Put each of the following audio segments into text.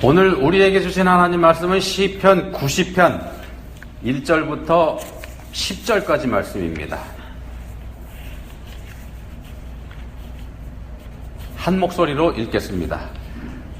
오늘 우리에게 주신 하나님 말씀은 시편 90편 1절부터 10절까지 말씀입니다. 한 목소리로 읽겠습니다.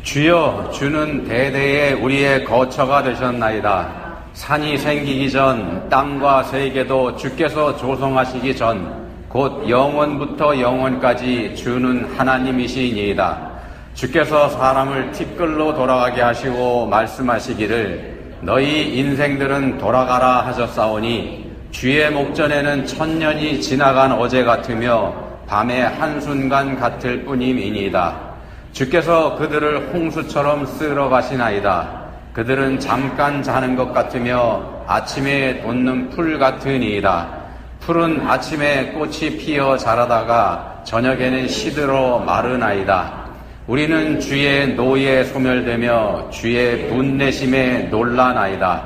주여, 주는 대대에 우리의 거처가 되셨나이다. 산이 생기기 전, 땅과 세계도 주께서 조성하시기 전, 곧 영원부터 영원까지 주는 하나님이시니이다. 주께서 사람을 티끌로 돌아가게 하시고 말씀하시기를 너희 인생들은 돌아가라 하셨사오니 주의 목전에는 천년이 지나간 어제 같으며 밤의 한순간 같을 뿐임이니이다. 주께서 그들을 홍수처럼 쓸어 가시나이다. 그들은 잠깐 자는 것 같으며 아침에 돋는 풀 같으니이다. 풀은 아침에 꽃이 피어 자라다가 저녁에는 시들어 마르나이다. 우리는 주의 노에 소멸되며 주의 분내심에 놀라나이다.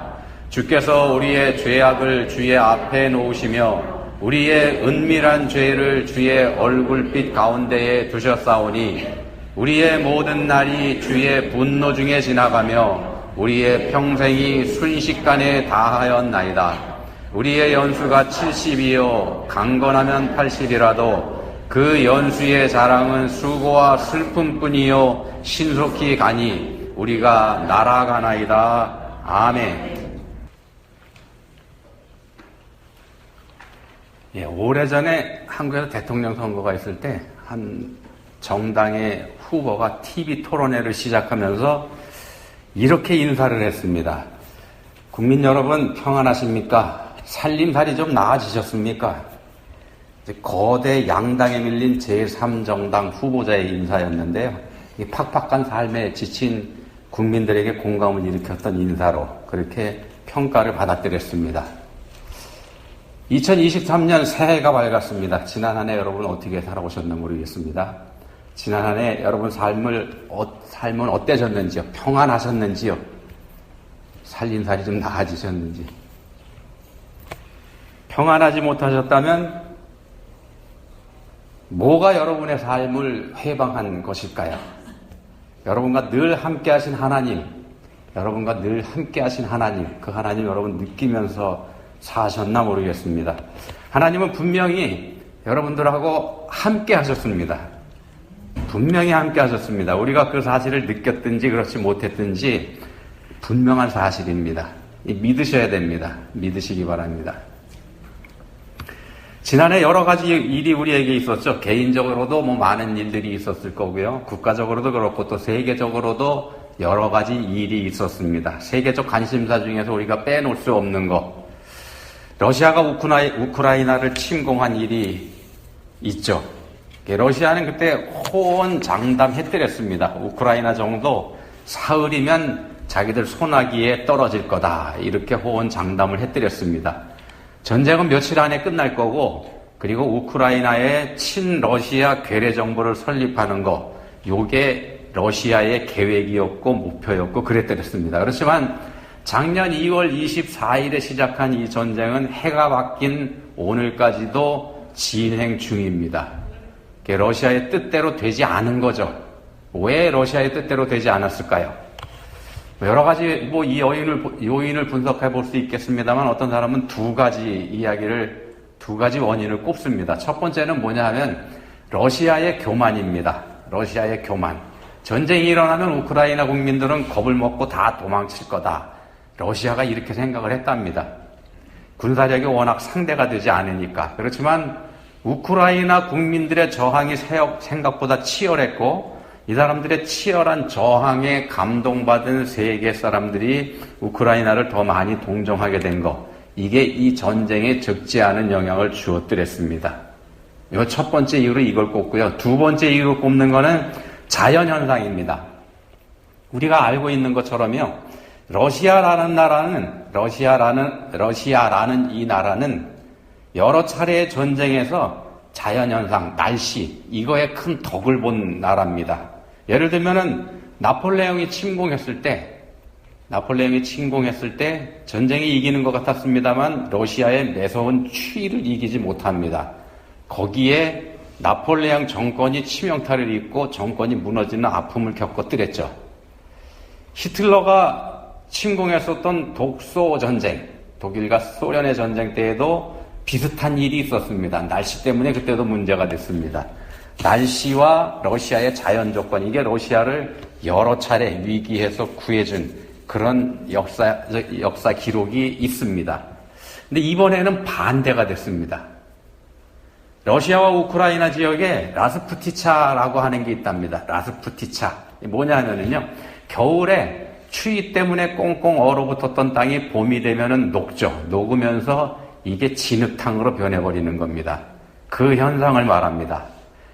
주께서 우리의 죄악을 주의 앞에 놓으시며 우리의 은밀한 죄를 주의 얼굴빛 가운데에 두셨사오니 우리의 모든 날이 주의 분노 중에 지나가며 우리의 평생이 순식간에 다하였나이다. 우리의 연수가 70이요 강건하면 80이라도 그 연수의 자랑은 수고와 슬픔뿐이요 신속히 가니 우리가 날아가나이다. 아멘. 오래전에 한국에서 대통령 선거가 있을 때 한 정당의 후보가 TV 토론회를 시작하면서 이렇게 인사를 했습니다. 국민 여러분 평안하십니까? 살림살이 좀 나아지셨습니까? 거대 양당에 밀린 제3정당 후보자의 인사였는데요. 이 팍팍한 삶에 지친 국민들에게 공감을 일으켰던 인사로 그렇게 평가를 받아들였습니다. 2023년 새해가 밝았습니다. 지난 한 해 여러분 어떻게 살아오셨나 모르겠습니다. 지난 한 해 여러분 삶은 어때졌는지요? 평안하셨는지요? 살림살이 좀 나아지셨는지? 평안하지 못하셨다면 뭐가 여러분의 삶을 해방한 것일까요? 여러분과 늘 함께 하신 하나님, 여러분과 늘 함께 하신 하나님, 그 하나님 여러분 느끼면서 사셨나 모르겠습니다. 하나님은 분명히 여러분들하고 함께 하셨습니다. 분명히 함께 하셨습니다. 우리가 그 사실을 느꼈든지 그렇지 못했든지 분명한 사실입니다. 믿으셔야 됩니다. 믿으시기 바랍니다. 지난해 여러 가지 일이 우리에게 있었죠. 개인적으로도 많은 일들이 있었을 거고요. 국가적으로도 그렇고 또 세계적으로도 여러 가지 일이 있었습니다. 세계적 관심사 중에서 우리가 빼놓을 수 없는 것. 러시아가 우크라이나를 침공한 일이 있죠. 러시아는 그때 호언장담했더랬습니다. 우크라이나 정도 사흘이면 자기들 소나기에 떨어질 거다. 이렇게 호언장담을 했더랬습니다. 전쟁은 며칠 안에 끝날 거고 그리고 우크라이나의 친러시아 괴뢰 정부를 설립하는 거 요게 러시아의 계획이었고 목표였고 그랬더랬습니다. 그렇지만 작년 2월 24일에 시작한 이 전쟁은 해가 바뀐 오늘까지도 진행 중입니다. 러시아의 뜻대로 되지 않은 거죠. 왜 러시아의 뜻대로 되지 않았을까요? 여러 가지 이 요인을 분석해 볼 수 있겠습니다만 어떤 사람은 두 가지 원인을 꼽습니다. 첫 번째는 뭐냐 하면 러시아의 교만입니다. 러시아의 교만. 전쟁이 일어나면 우크라이나 국민들은 겁을 먹고 다 도망칠 거다. 러시아가 이렇게 생각을 했답니다. 군사력이 워낙 상대가 되지 않으니까. 그렇지만 우크라이나 국민들의 저항이 생각보다 치열했고 이 사람들의 치열한 저항에 감동받은 세계 사람들이 우크라이나를 더 많이 동정하게 된 것. 이게 이 전쟁에 적지 않은 영향을 주었더랬습니다. 이 첫 번째 이유로 이걸 꼽고요. 두 번째 이유로 꼽는 거는 자연현상입니다. 우리가 알고 있는 것처럼요. 러시아라는 이 나라는 여러 차례의 전쟁에서 자연현상, 날씨, 이거에 큰 덕을 본 나라입니다. 예를 들면은 나폴레옹이 침공했을 때 전쟁이 이기는 것 같았습니다만 러시아의 매서운 추위를 이기지 못합니다. 거기에 나폴레옹 정권이 치명타를 입고 정권이 무너지는 아픔을 겪었더랬죠. 히틀러가 침공했었던 독소 전쟁, 독일과 소련의 전쟁 때에도 비슷한 일이 있었습니다. 날씨 때문에 그때도 문제가 됐습니다. 날씨와 러시아의 자연 조건, 이게 러시아를 여러 차례 위기에서 구해준 그런 역사 기록이 있습니다. 근데 이번에는 반대가 됐습니다. 러시아와 우크라이나 지역에 라스푸티차라고 하는 게 있답니다. 라스푸티차. 뭐냐면요, 겨울에 추위 때문에 꽁꽁 얼어붙었던 땅이 봄이 되면은 녹죠. 녹으면서 이게 진흙탕으로 변해버리는 겁니다. 그 현상을 말합니다.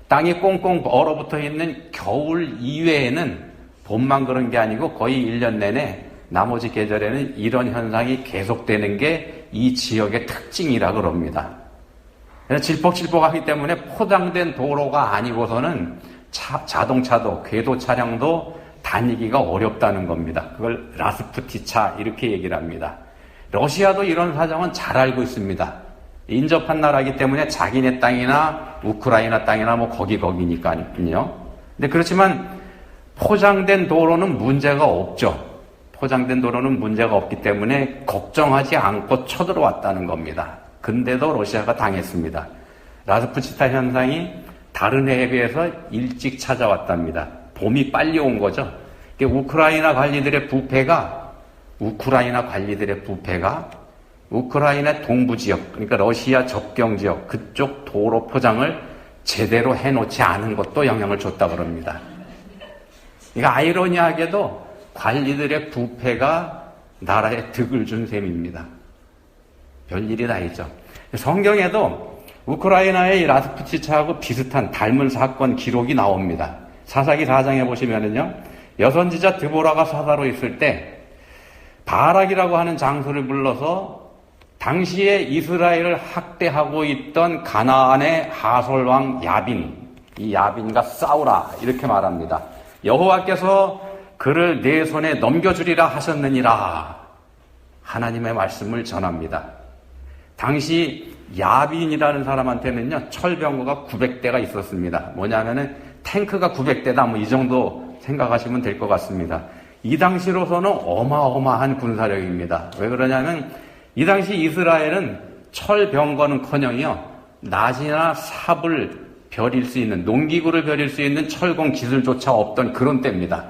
땅이 꽁꽁 얼어붙어 있는 겨울 이외에는 봄만 그런 게 아니고 거의 1년 내내 나머지 계절에는 이런 현상이 계속되는 게 이 지역의 특징이라 그럽니다. 질퍽질퍽하기 때문에 포장된 도로가 아니고서는 자동차도 궤도 차량도 다니기가 어렵다는 겁니다. 그걸 라스푸티차 이렇게 얘기를 합니다. 러시아도 이런 사정은 잘 알고 있습니다. 인접한 나라이기 때문에 자기네 땅이나 우크라이나 땅이나 뭐 거기니까요. 근데 그렇지만 포장된 도로는 문제가 없죠. 포장된 도로는 문제가 없기 때문에 걱정하지 않고 쳐들어왔다는 겁니다. 근데도 러시아가 당했습니다. 라스푸티차 현상이 다른 해에 비해서 일찍 찾아왔답니다. 봄이 빨리 온 거죠. 우크라이나 관리들의 부패가 우크라이나 동부 지역, 그러니까 러시아 접경 지역, 그쪽 도로 포장을 제대로 해놓지 않은 것도 영향을 줬다고 합니다. 그러니까 아이러니하게도 관리들의 부패가 나라에 득을 준 셈입니다. 별일이 다 있죠. 성경에도 우크라이나의 라스푸티차하고 비슷한 닮은 사건 기록이 나옵니다. 사사기 4장에 보시면은요, 여선지자 드보라가 사사로 있을 때 바락이라고 하는 장소를 불러서 당시에 이스라엘을 학대하고 있던 가나안의 하솔왕 야빈, 이 야빈과 싸우라 이렇게 말합니다. 여호와께서 그를 내 손에 넘겨주리라 하셨느니라. 하나님의 말씀을 전합니다. 당시 야빈이라는 사람한테는요, 철병거가 900대가 있었습니다. 뭐냐면은 탱크가 900대다, 뭐 이 정도 생각하시면 될 것 같습니다. 이 당시로서는 어마어마한 군사력입니다. 왜 그러냐면 이 당시 이스라엘은 철병거는커녕요, 낫이나 삽을 벼릴 수 있는, 농기구를 벼릴 수 있는 철공 기술조차 없던 그런 때입니다.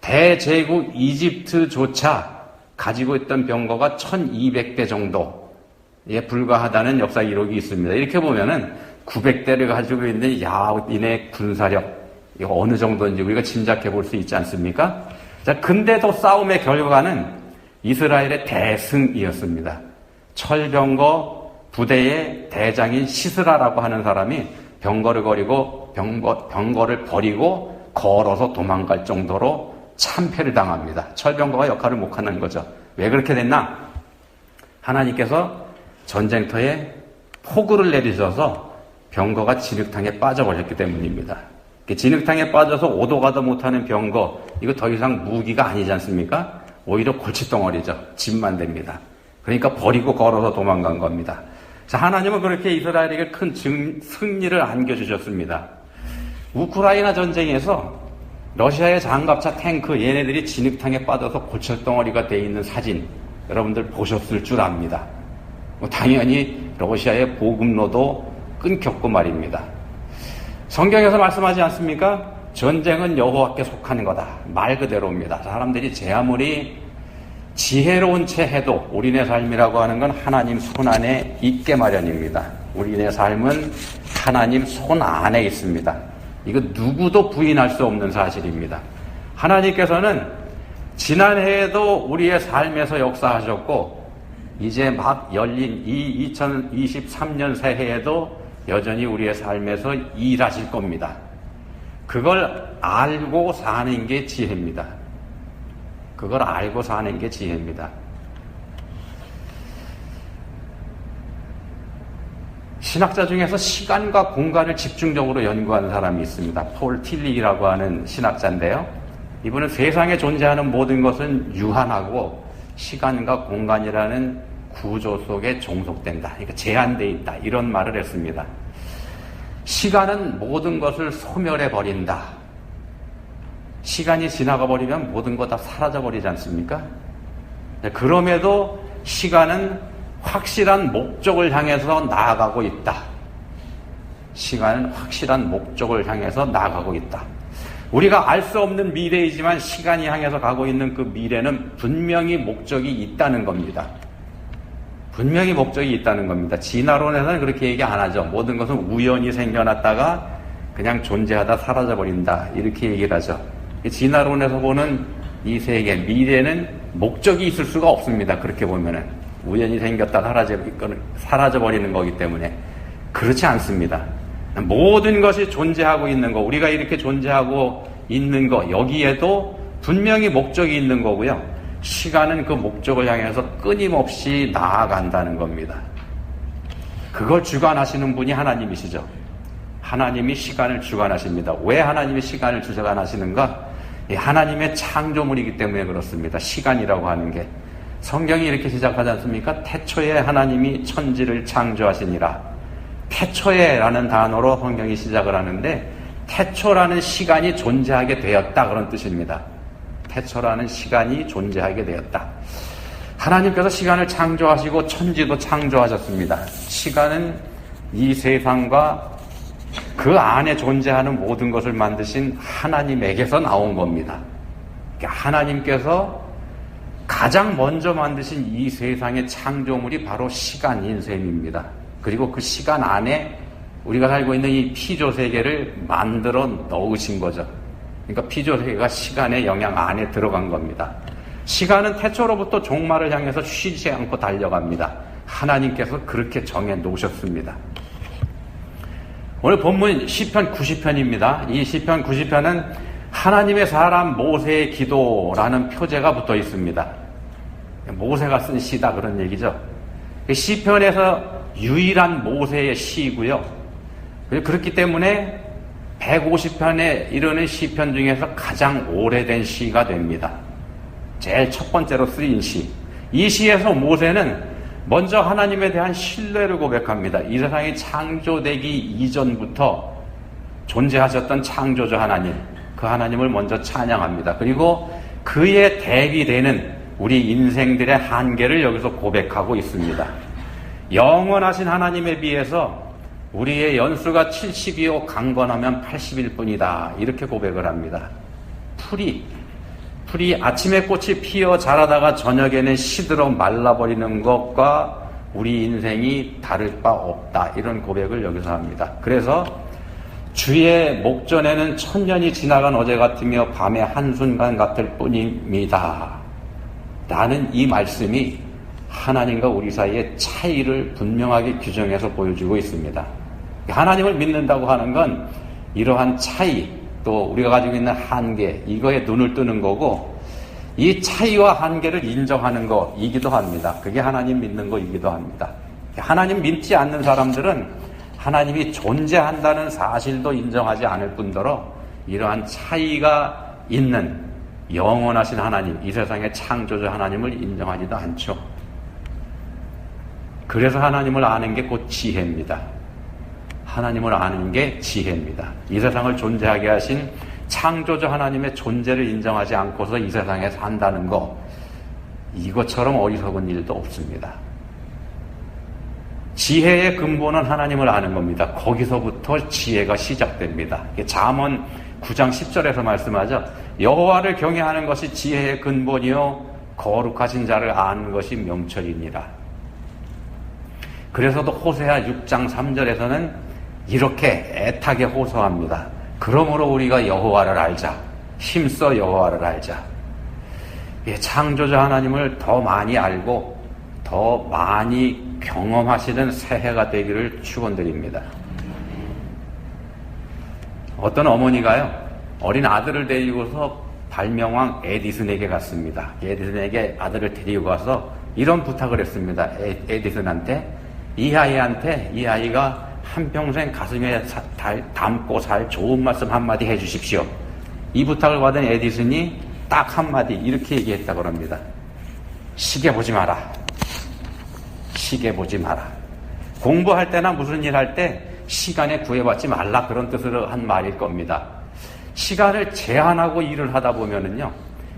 대제국 이집트조차 가지고 있던 병거가 1200대 정도에 불과하다는 역사 기록이 있습니다. 이렇게 보면은 900대를 가지고 있는 야인의 군사력, 이거 어느 정도인지 우리가 짐작해 볼 수 있지 않습니까? 자, 근데도 싸움의 결과는 이스라엘의 대승이었습니다. 철병거 부대의 대장인 시스라라고 하는 사람이 병거를 버리고 걸어서 도망갈 정도로 참패를 당합니다. 철병거가 역할을 못하는 거죠. 왜 그렇게 됐나? 하나님께서 전쟁터에 폭우를 내리셔서 병거가 진흙탕에 빠져버렸기 때문입니다. 진흙탕에 빠져서 오도 가도 못하는 병거, 이거 더 이상 무기가 아니지 않습니까? 오히려 골칫덩어리죠. 짐만 됩니다. 그러니까 버리고 걸어서 도망간 겁니다. 자, 하나님은 그렇게 이스라엘에게 큰 승리를 안겨주셨습니다. 우크라이나 전쟁에서 러시아의 장갑차, 탱크, 얘네들이 진흙탕에 빠져서 골칫덩어리가 돼 있는 사진 여러분들 보셨을 줄 압니다. 당연히 러시아의 보급로도 끊겼고 말입니다. 성경에서 말씀하지 않습니까? 전쟁은 여호와께 속하는 거다. 말 그대로입니다. 사람들이 제 아무리 지혜로운 채 해도 우리네 삶이라고 하는 건 하나님 손 안에 있게 마련입니다. 우리네 삶은 하나님 손 안에 있습니다. 이거 누구도 부인할 수 없는 사실입니다. 하나님께서는 지난해에도 우리의 삶에서 역사하셨고 이제 막 열린 이 2023년 새해에도 여전히 우리의 삶에서 일하실 겁니다. 그걸 알고 사는 게 지혜입니다. 그걸 알고 사는 게 지혜입니다. 신학자 중에서 시간과 공간을 집중적으로 연구하는 사람이 있습니다. 폴 틸리라고 하는 신학자인데요. 이분은 세상에 존재하는 모든 것은 유한하고 시간과 공간이라는 구조 속에 종속된다. 그러니까 제한되어 있다. 이런 말을 했습니다. 시간은 모든 것을 소멸해 버린다. 시간이 지나가 버리면 모든 거 다 사라져 버리지 않습니까? 그럼에도 시간은 확실한 목적을 향해서 나아가고 있다. 시간은 확실한 목적을 향해서 나아가고 있다. 우리가 알 수 없는 미래이지만 시간이 향해서 가고 있는 그 미래는 분명히 목적이 있다는 겁니다. 분명히 목적이 있다는 겁니다. 진화론에서는 그렇게 얘기 안 하죠. 모든 것은 우연히 생겨났다가 그냥 존재하다 사라져버린다. 이렇게 얘기를 하죠. 진화론에서 보는 이 세계, 미래는 목적이 있을 수가 없습니다. 그렇게 보면은. 우연히 생겼다 사라져버리는 거기 때문에. 그렇지 않습니다. 모든 것이 존재하고 있는 거, 우리가 이렇게 존재하고 있는 거, 여기에도 분명히 목적이 있는 거고요. 시간은 그 목적을 향해서 끊임없이 나아간다는 겁니다. 그걸 주관하시는 분이 하나님이시죠. 하나님이 시간을 주관하십니다. 왜 하나님이 시간을 주관하시는가? 하나님의 창조물이기 때문에 그렇습니다. 시간이라고 하는 게. 성경이 이렇게 시작하지 않습니까? 태초에 하나님이 천지를 창조하시니라. 태초에라는 단어로 성경이 시작을 하는데 태초라는 시간이 존재하게 되었다 그런 뜻입니다. 태초라는 시간이 존재하게 되었다. 하나님께서 시간을 창조하시고 천지도 창조하셨습니다. 시간은 이 세상과 그 안에 존재하는 모든 것을 만드신 하나님에게서 나온 겁니다. 하나님께서 가장 먼저 만드신 이 세상의 창조물이 바로 시간인 셈입니다. 그리고 그 시간 안에 우리가 살고 있는 이 피조세계를 만들어 넣으신 거죠. 그러니까 피조세계가 시간의 영향 안에 들어간 겁니다. 시간은 태초로부터 종말을 향해서 쉬지 않고 달려갑니다. 하나님께서 그렇게 정해 놓으셨습니다. 오늘 본문 시편 90편입니다. 이 시편 90편은 하나님의 사람 모세의 기도라는 표제가 붙어 있습니다. 모세가 쓴 시다 그런 얘기죠. 시편에서 유일한 모세의 시이고요. 그렇기 때문에 150편에 이르는 시편 중에서 가장 오래된 시가 됩니다. 제일 첫 번째로 쓰인 시. 이 시에서 모세는 먼저 하나님에 대한 신뢰를 고백합니다. 이 세상이 창조되기 이전부터 존재하셨던 창조주 하나님, 그 하나님을 먼저 찬양합니다. 그리고 그에 대비되는 우리 인생들의 한계를 여기서 고백하고 있습니다. 영원하신 하나님에 비해서 우리의 연수가 70이요 강건하면 80일 뿐이다. 이렇게 고백을 합니다. 풀이 아침에 꽃이 피어 자라다가 저녁에는 시들어 말라버리는 것과 우리 인생이 다를 바 없다. 이런 고백을 여기서 합니다. 그래서 주의 목전에는 천년이 지나간 어제 같으며 밤의 한순간 같을 뿐입니다. 라는 이 말씀이 하나님과 우리 사이의 차이를 분명하게 규정해서 보여주고 있습니다. 하나님을 믿는다고 하는 건 이러한 차이, 또 우리가 가지고 있는 한계, 이거에 눈을 뜨는 거고, 이 차이와 한계를 인정하는 거이기도 합니다. 그게 하나님 믿는 거이기도 합니다. 하나님 믿지 않는 사람들은 하나님이 존재한다는 사실도 인정하지 않을 뿐더러 이러한 차이가 있는 영원하신 하나님, 이 세상의 창조주 하나님을 인정하지도 않죠. 그래서 하나님을 아는 게 곧 지혜입니다. 하나님을 아는 게 지혜입니다. 이 세상을 존재하게 하신 창조주 하나님의 존재를 인정하지 않고서 이 세상에 산다는 거, 이것처럼 어리석은 일도 없습니다. 지혜의 근본은 하나님을 아는 겁니다. 거기서부터 지혜가 시작됩니다. 잠언 9장 10절에서 말씀하죠. 여호와를 경외하는 것이 지혜의 근본이요 거룩하신 자를 아는 것이 명철이니라. 그래서도 호세아 6장 3절에서는 이렇게 애타게 호소합니다. 그러므로 우리가 여호와를 알자. 힘써 여호와를 알자. 창조주 하나님을 더 많이 알고 더 많이 경험하시는 새해가 되기를 축원드립니다. 어떤 어머니가요, 어린 아들을 데리고서 발명왕 에디슨에게 갔습니다. 에디슨에게 아들을 데리고 가서 이런 부탁을 했습니다. 에디슨한테, 이 아이가 한평생 가슴에 담고 살 좋은 말씀 한마디 해주십시오. 이 부탁을 받은 에디슨이 딱 한마디 이렇게 얘기했다고 합니다. 시계 보지 마라. 시계 보지 마라. 공부할 때나 무슨 일 할 때 시간에 구애받지 말라, 그런 뜻으로 한 말일 겁니다. 시간을 제한하고 일을 하다 보면은요,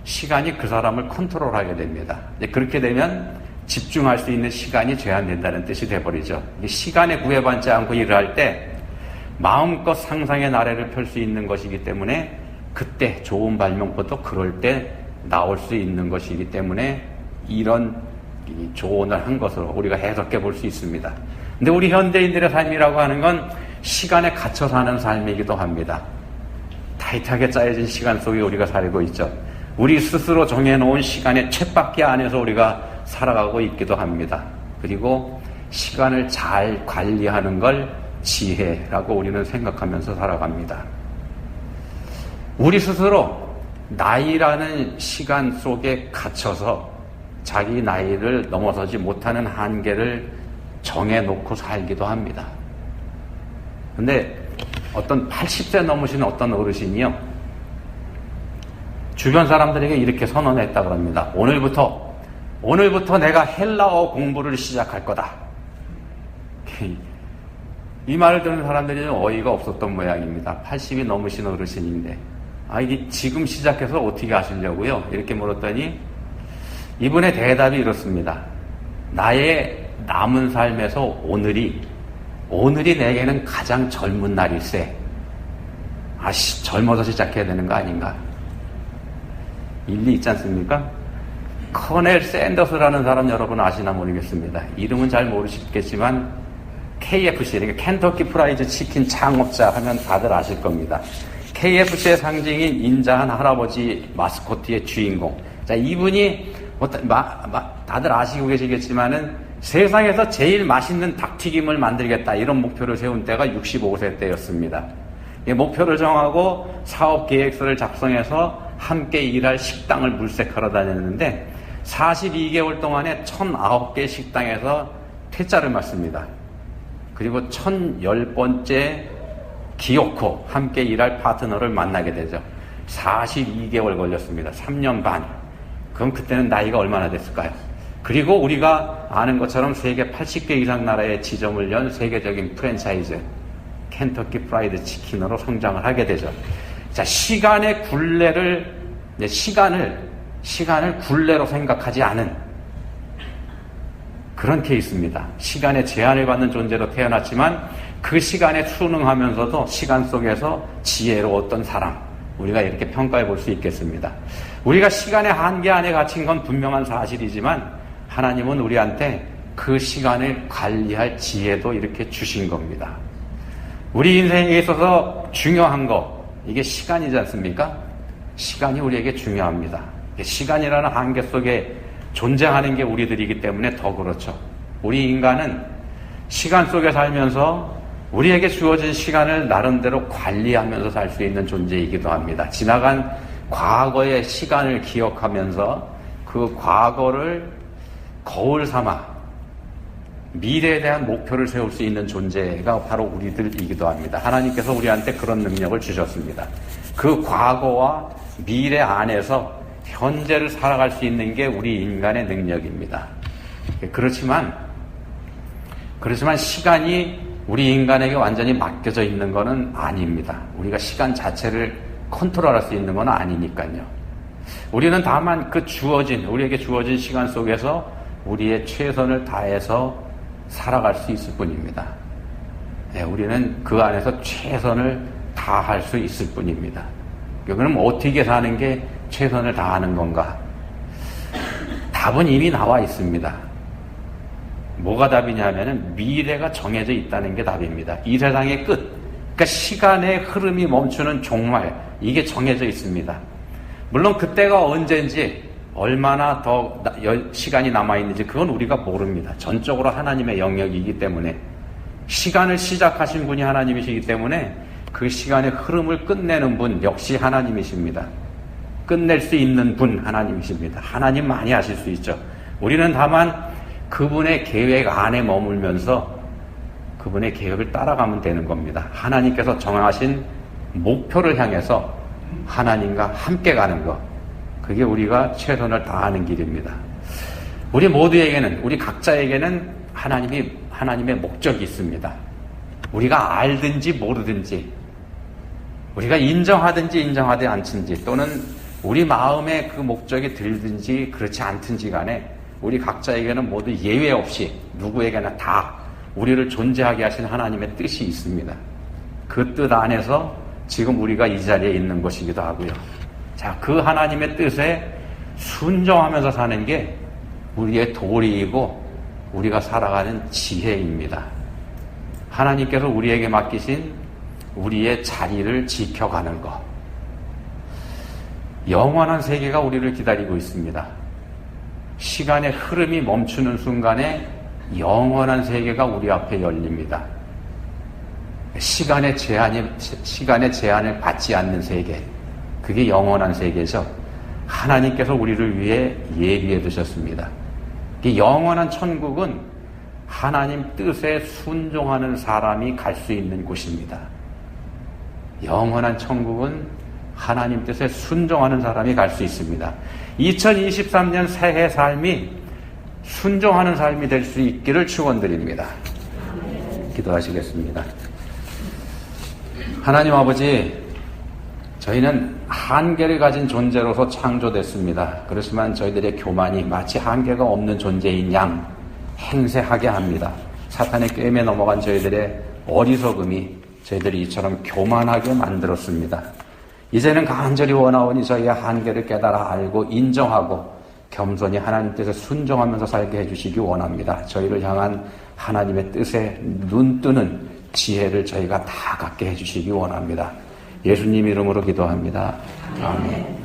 시간이 그 사람을 컨트롤하게 됩니다. 그렇게 되면 집중할 수 있는 시간이 제한된다는 뜻이 돼버리죠. 시간에 구애받지 않고 일을 할 때 마음껏 상상의 나래를 펼 수 있는 것이기 때문에 그때 좋은 발명포도 그럴 때 나올 수 있는 것이기 때문에 이런 조언을 한 것으로 우리가 해석해 볼 수 있습니다. 근데 우리 현대인들의 삶이라고 하는 건 시간에 갇혀 사는 삶이기도 합니다. 타이트하게 짜여진 시간 속에 우리가 살고 있죠. 우리 스스로 정해놓은 시간의 쳇바퀴 안에서 우리가 살아가고 있기도 합니다. 그리고 시간을 잘 관리하는 걸 지혜라고 우리는 생각하면서 살아갑니다. 우리 스스로 나이라는 시간 속에 갇혀서 자기 나이를 넘어서지 못하는 한계를 정해놓고 살기도 합니다. 근데 어떤 80세 넘으신 어떤 어르신이요, 주변 사람들에게 이렇게 선언했다 그럽니다. 오늘부터 내가 헬라어 공부를 시작할 거다. 이 말을 듣는 사람들이 어이가 없었던 모양입니다. 80이 넘으신 어르신인데, 이게 지금 시작해서 어떻게 하시려고요? 이렇게 물었더니 이분의 대답이 이렇습니다. 나의 남은 삶에서 오늘이 내게는 가장 젊은 날일세. 젊어서 시작해야 되는 거 아닌가? 일리 있지 않습니까? 커넬 샌더스라는 사람 여러분 아시나 모르겠습니다. 이름은 잘 모르시겠지만 KFC, 그러니까 켄터키 프라이드 치킨 창업자 하면 다들 아실 겁니다. KFC의 상징인 인자한 할아버지 마스코트의 주인공. 자, 이분이 다들 아시고 계시겠지만은 세상에서 제일 맛있는 닭튀김을 만들겠다, 이런 목표를 세운 때가 65세 때였습니다. 목표를 정하고 사업 계획서를 작성해서 함께 일할 식당을 물색하러 다녔는데 42개월 동안에 1009개 식당에서 퇴짜를 맞습니다. 그리고 1010번째 기어코 함께 일할 파트너를 만나게 되죠. 42개월 걸렸습니다. 3년 반. 그럼 그때는 나이가 얼마나 됐을까요? 그리고 우리가 아는 것처럼 세계 80개 이상 나라에 지점을 연 세계적인 프랜차이즈 켄터키 프라이드 치킨으로 성장을 하게 되죠. 자, 시간의 굴레를, 시간을 굴레로 생각하지 않은 그런 케이스입니다. 시간의 제한을 받는 존재로 태어났지만 그 시간에 순응하면서도 시간 속에서 지혜로웠던 사람, 우리가 이렇게 평가해 볼 수 있겠습니다. 우리가 시간의 한계 안에 갇힌 건 분명한 사실이지만 하나님은 우리한테 그 시간을 관리할 지혜도 이렇게 주신 겁니다. 우리 인생에 있어서 중요한 거, 이게 시간이지 않습니까? 시간이 우리에게 중요합니다. 시간이라는 한계 속에 존재하는 게 우리들이기 때문에 더 그렇죠. 우리 인간은 시간 속에 살면서 우리에게 주어진 시간을 나름대로 관리하면서 살 수 있는 존재이기도 합니다. 지나간 과거의 시간을 기억하면서 그 과거를 거울 삼아 미래에 대한 목표를 세울 수 있는 존재가 바로 우리들이기도 합니다. 하나님께서 우리한테 그런 능력을 주셨습니다. 그 과거와 미래 안에서 현재를 살아갈 수 있는 게 우리 인간의 능력입니다. 그렇지만 시간이 우리 인간에게 완전히 맡겨져 있는 것은 아닙니다. 우리가 시간 자체를 컨트롤할 수 있는 건 아니니까요. 우리는 다만 우리에게 주어진 시간 속에서 우리의 최선을 다해서 살아갈 수 있을 뿐입니다. 우리는 그 안에서 최선을 다할 수 있을 뿐입니다. 그럼 어떻게 사는 게 최선을 다하는 건가? 답은 이미 나와 있습니다. 뭐가 답이냐면은 미래가 정해져 있다는 게 답입니다. 이 세상의 끝, 그러니까 시간의 흐름이 멈추는 종말, 이게 정해져 있습니다. 물론 그때가 언제인지 얼마나 더 시간이 남아있는지 그건 우리가 모릅니다. 전적으로 하나님의 영역이기 때문에, 시간을 시작하신 분이 하나님이시기 때문에 그 시간의 흐름을 끝내는 분 역시 하나님이십니다. 끝낼 수 있는 분 하나님이십니다. 하나님만이 하실 수 있죠. 우리는 다만 그분의 계획 안에 머물면서 그분의 계획을 따라가면 되는 겁니다. 하나님께서 정하신 목표를 향해서 하나님과 함께 가는 것, 그게 우리가 최선을 다하는 길입니다. 우리 모두에게는, 우리 각자에게는 하나님의 목적이 있습니다. 우리가 알든지 모르든지 우리가 인정하든지 인정하지 않든지 또는 우리 마음에 그 목적이 들든지 그렇지 않든지 간에 우리 각자에게는 모두 예외 없이 누구에게나 다 우리를 존재하게 하신 하나님의 뜻이 있습니다. 그 뜻 안에서 지금 우리가 이 자리에 있는 것이기도 하고요. 자, 그 하나님의 뜻에 순종하면서 사는 게 우리의 도리이고 우리가 살아가는 지혜입니다. 하나님께서 우리에게 맡기신 우리의 자리를 지켜가는 것. 영원한 세계가 우리를 기다리고 있습니다. 시간의 흐름이 멈추는 순간에 영원한 세계가 우리 앞에 열립니다. 시간의 제한을 받지 않는 세계. 그게 영원한 세계죠. 하나님께서 우리를 위해 예비해 두셨습니다. 이 영원한 천국은 하나님 뜻에 순종하는 사람이 갈 수 있는 곳입니다. 영원한 천국은 하나님 뜻에 순종하는 사람이 갈 수 있습니다. 2023년 새해 삶이 순종하는 삶이 될 수 있기를 축원드립니다. 기도하시겠습니다. 하나님 아버지, 저희는 한계를 가진 존재로서 창조됐습니다. 그렇지만 저희들의 교만이 마치 한계가 없는 존재인 양 행세하게 합니다. 사탄의 꾀임에 넘어간 저희들의 어리석음이 저희들이 이처럼 교만하게 만들었습니다. 이제는 간절히 원하오니 저희의 한계를 깨달아 알고 인정하고 겸손히 하나님 뜻에 순종하면서 살게 해주시기 원합니다. 저희를 향한 하나님의 뜻에 눈뜨는 지혜를 저희가 다 갖게 해주시기 원합니다. 예수님 이름으로 기도합니다. 아멘.